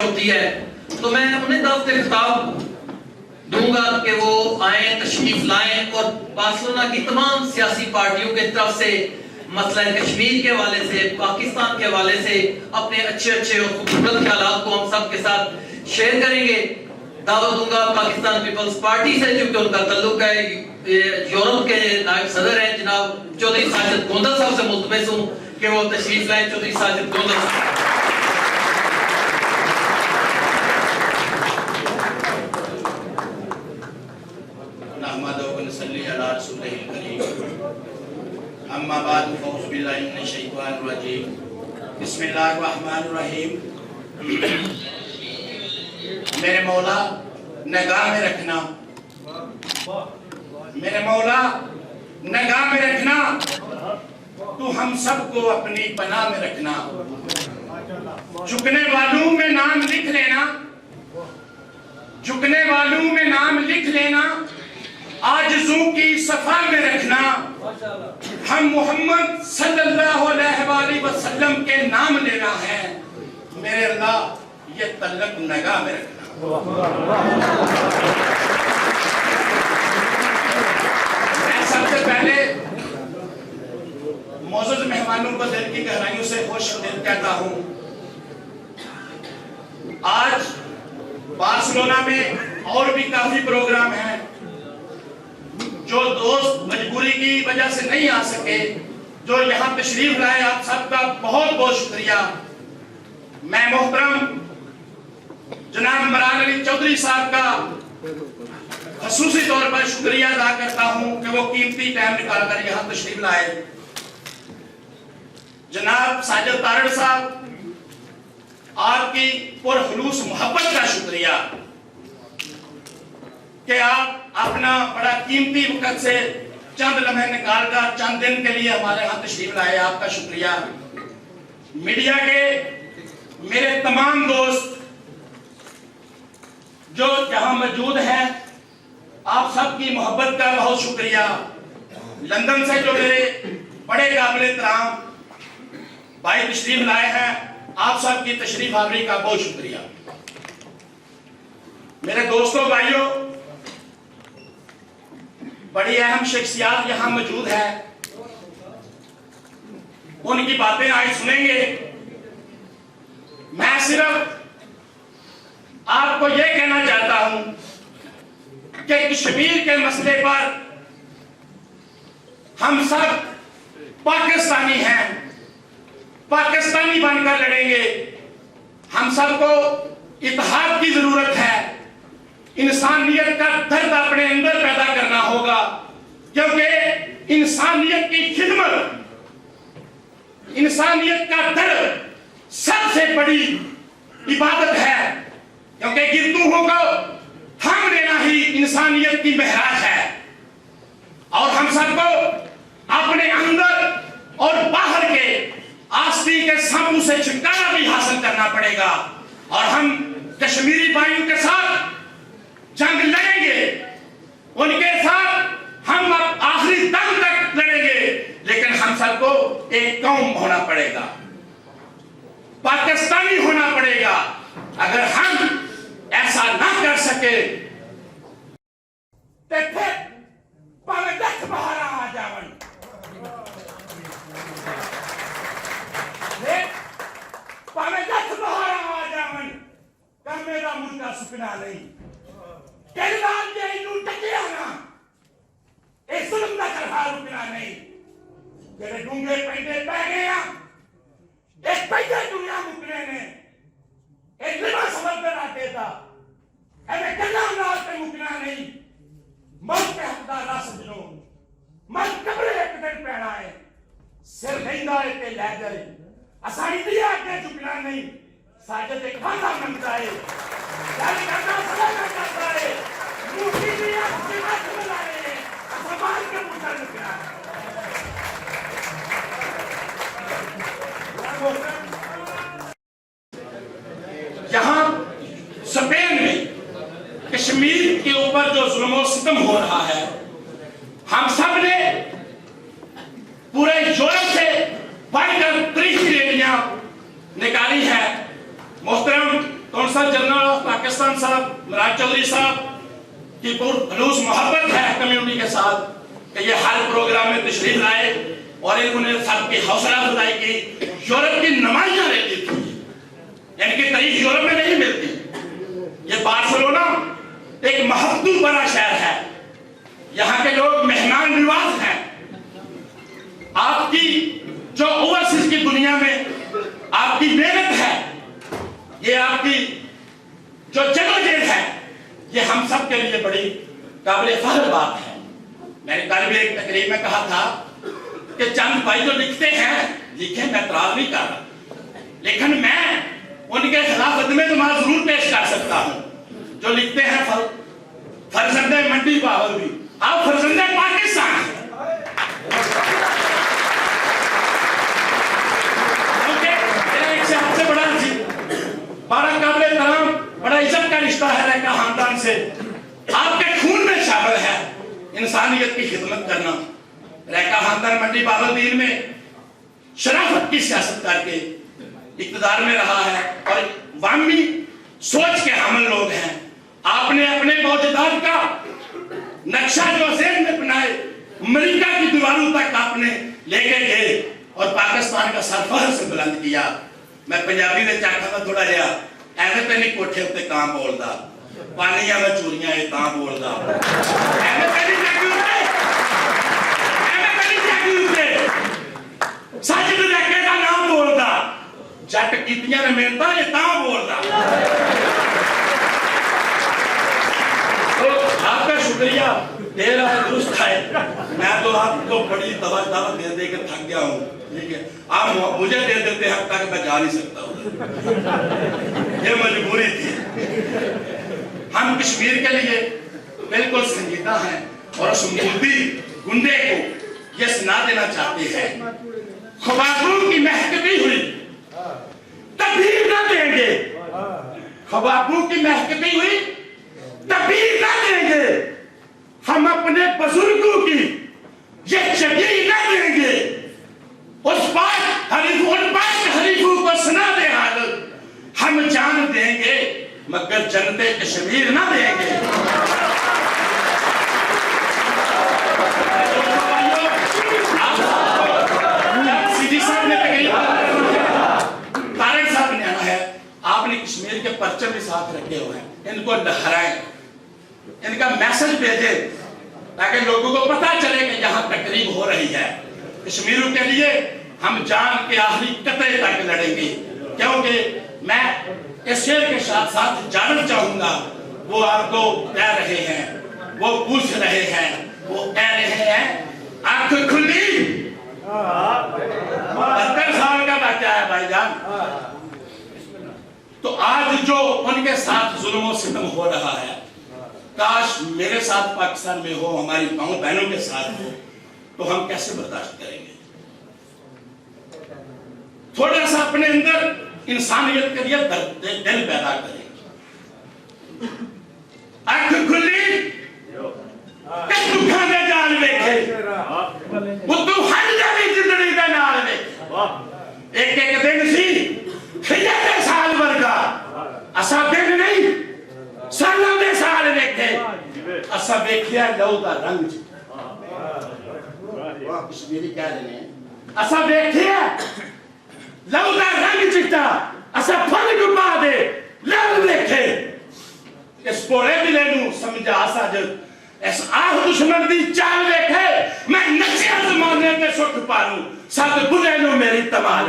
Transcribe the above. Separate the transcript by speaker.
Speaker 1: होती है तो मैं उन्हें दावत खिताब दूंगा कि वो आए, तशरीफ लाएं और बार्सिलोना की तमाम सियासी पार्टियों की तरफ से मसला कश्मीर के हवाले से, पाकिस्तान के हवाले से अपने अच्छे अच्छे और खूबसूरत ख्यालात को हम सब के साथ शेयर करेंगे। दावत दूंगा पाकिस्तान पीपल्स पार्टी से, क्योंकि उनका ताल्लुक है यूरोप के नायब सदर हैं जनाब चौधरी साजिद गोंदल साहब से मुल्तमस हूं कि वो तशरीफ लाएं। चौधरी साजिद गोंदल साहब।
Speaker 2: अम्मा बाद फ़ौज़ु बिल्लाहि मिनश शैतानिर रजीम बिस्मिल्लाहिर रहमानिर रहीम। मेरे मौला निगाह में रखना, मेरे मौला निगाह में रखना, तू हम सबको अपनी पनाह में रखना। झुकने वालों में नाम लिख लेना, झुकने वालों में नाम लिख लेना, आजिज़ों की सफा में रखना। हम मोहम्मद सल्लल्लाहु अलैहि वसल्लम के नाम लेना है, मेरे अल्लाह ये तल्लक निगाह में रखना। मैं सबसे पहले मौजूद मेहमानों को दिल की गहराइयों से खुशआमदीद कहता हूं। आज बार्सिलोना में और भी काफी प्रोग्राम हैं। जो दोस्त मजबूरी की वजह से नहीं आ सके, जो यहाँ तशरीफ लाए, आप सबका बहुत बहुत शुक्रिया। मैं मोहतरम जनाब इमरान अली चौधरी साहब का खसूसी तौर पर शुक्रिया अदा करता हूँ कि वो कीमती टाइम निकालकर यहाँ तशरीफ लाए। जनाब साजिद तारड़ साहब, आपकी पुरखुलूस मोहब्बत का शुक्रिया कि आप अपना बड़ा कीमती वक्त से चंद लम्हे निकालकर चंद दिन के लिए हमारे यहाँ तशरीफ लाए, आपका शुक्रिया। मीडिया के मेरे तमाम दोस्त जो जहां मौजूद हैं, आप सबकी मोहब्बत का बहुत शुक्रिया। लंदन से जो मेरे बड़े काबिल एहतराम भाई तशरीफ लाए हैं, आप सबकी तशरीफ आवरी का बहुत शुक्रिया। मेरे दोस्तों भाइयों, बड़ी अहम शख्सियत यहाँ मौजूद है, उनकी बातें आज सुनेंगे। मैं सिर्फ आपको यह कहना चाहता हूं कि कश्मीर के मसले पर हम सब पाकिस्तानी हैं, पाकिस्तानी बनकर लड़ेंगे। हम सबको इत्तेहाद की जरूरत है, इंसानियत का दर्द अपने अंदर पैदा करना होगा, क्योंकि इंसानियत की खिदमत, इंसानियत का दर्द सबसे बड़ी इबादत है, क्योंकि गिरदुओं को थाम देना ही इंसानियत की महराज है। और हम सबको अपने अंदर और बाहर के आस्ती के सांपों से छुटकारा भी हासिल करना पड़ेगा। और हम कश्मीरी भाइयों के साथ जंग लड़ेंगे, उनके साथ हम आखिरी दम तक लड़ेंगे, लेकिन हम सबको एक कौम होना पड़ेगा, पाकिस्तानी होना पड़ेगा। अगर हम ऐसा ना कर सके तो फिर पलक बहारा आ जावन, पलक बहारा आ जावन, कल मेरा मुर्गा सुपना नहीं नहीं, जेड़े डूंगे पैंदे पै गए एक पैदे दुनिया मुकने ने एक लिबा समझ कर आते था, ऐसे कन्ना नाल पे मुकना नहीं। मौत के हकदार ना सजनो, मौत कब्रे एक दिन पैना है, सिर लेंदा है ते ले गए, असानी दिया के झुकना नहीं। साजिद एक वादा बनता है, जारी करना सलाह करता है, मुक्ति दिया के हाथ में लाए, समाज के मुद्दा निकला। यहाँ स्पेन में कश्मीर के ऊपर जो जुल्म सितम हो रहा है, हम सब ने पूरे यूरोप से बढ़कर 30 रैलियां निकाली है। मोहतरम कौंसल जनरल ऑफ पाकिस्तान साहब मुराद चौधरी साहब की पुरखलूस मोहब्बत है कम्युनिटी के साथ कि ये हर प्रोग्राम में तशरीफ लाए और इन्होंने सबकी हौसला अफजाई की। यूरोप की नुमाइयां रहती थी, इनकी तारीफ यूरोप में नहीं मिलती। ये बार्सिलोना एक महत्वपूर्ण बड़ा शहर है, यहाँ के लोग मेहमान नवाज हैं। आपकी जो ओवरसीज की दुनिया में आपकी मेहनत है, ये आपकी जो जदोजहद है, ये हम सब के लिए बड़ी काबिल फख्र बात है। मैंने कल भी एक तकरीर में कहा था कि चंद भाई जो लिखते हैं लिखे, मैं एतराज नहीं कर रहा, लेकिन मैं उनके खिलाफ अदम-ए-तमाद जरूर पेश कर सकता हूं। जो लिखते हैं फर्जंदे मंडी बाबर भी, आप फर्जंदे पाकिस्तान हैं। सबसे बड़ा बड़ा काबिल एहतराम, बड़ा इज्जत का रिश्ता है रैका खानदान से, आपके खून में शामिल है इंसानियत की खिदमत करना। रैका खानदान मंडी बाबरदीन में शराफत की सियासत करके इक़्तिदार में रहा है और वामी सोच के हामिल लोग हैं। आपने अपने मौजूदात का नक्शा जो ज़हन में बनाए अमेरिका की दीवारों तक आपने लेके गए और पाकिस्तान का सर फख्र से बुलंद किया। मैं पंजाबी में आखा थोड़ा जिहा ऐसे तो नहीं कोठे उत्ते कां बोलदा, पानियां में चूरियां ये तां बोलदा, ऐसे तो नहीं जागी उत्ते, ऐसे तो नहीं जागी उत्ते सच दे रैके दा नाम बोलदा, जट कीतियां ने मेहनतां ये तां बोलदा। तो आपका शुक्रिया, देर आए दुरुस्त आए। मैं तो आपको बड़ी दवा दे दे के थक गया हूँ, ठीक है। आप मुझे दे देते हैं तक मैं जा नहीं सकता हूँ, ये मजबूरी थी। हम कश्मीर के लिए बिल्कुल संजीदा हैं और उस मुद्दी गुंडे को ये सुना देना चाहते हैं, ख्वाबों की महकती हुई तबीर न देंगे, ख्वाबों की महकती हुई तबीर न देंगे, हम अपने बुजुर्गों की ये जगह न देंगे। उस पाक हरीफों को सुना दे हाल, हम जान देंगे मगर जनते कश्मीर ना देंगे। सीधी साहब ने तारक साहब ने आना है, आपने कश्मीर के परचम भी साथ रखे हुए हैं, इनको लहराएं, इनका मैसेज भेजे ताकि लोगों को पता चले कि यहाँ तकरीब हो रही है। कश्मीरों के लिए हम जान के आखिरी कतरे तक लड़ेंगे, क्योंकि मैं इस शेर के साथ साथ जानना चाहूंगा, वो आपको कह रहे हैं, वो पूछ रहे हैं, वो कह रहे हैं आंख खुली 72 साल का बच्चा है भाईजान। तो आज जो उनके साथ जुल्म और सितम हो रहा है, काश मेरे साथ पाकिस्तान में हो, हमारी माओ बहनों के साथ हो, तो हम कैसे बर्दाश्त करेंगे। थोड़ा सा अपने अंदर इंसानियत के लिए दिल पैदा करें। आंख खुली दुखा दे जाल वेखे, वो तू हर जावी जिंदगी दे नाल वेखे। एक एक दिन सी खिले साल वर्गा, असा दिन नहीं सालों दे साल वेखे, असा वेखिया लहू दा रंग। कश्मीरी कह रहे हैं असा वेखिया लहू दा रंग चिट्टा, असा फल गुमा दे लहू देखे। इस पोले दिले नू समझा साजद, इस आह दुश्मन दी चाल वेखे, मैं नचिया जमाने ते सुख पालू, सत बुरे नू मेरी तमाल।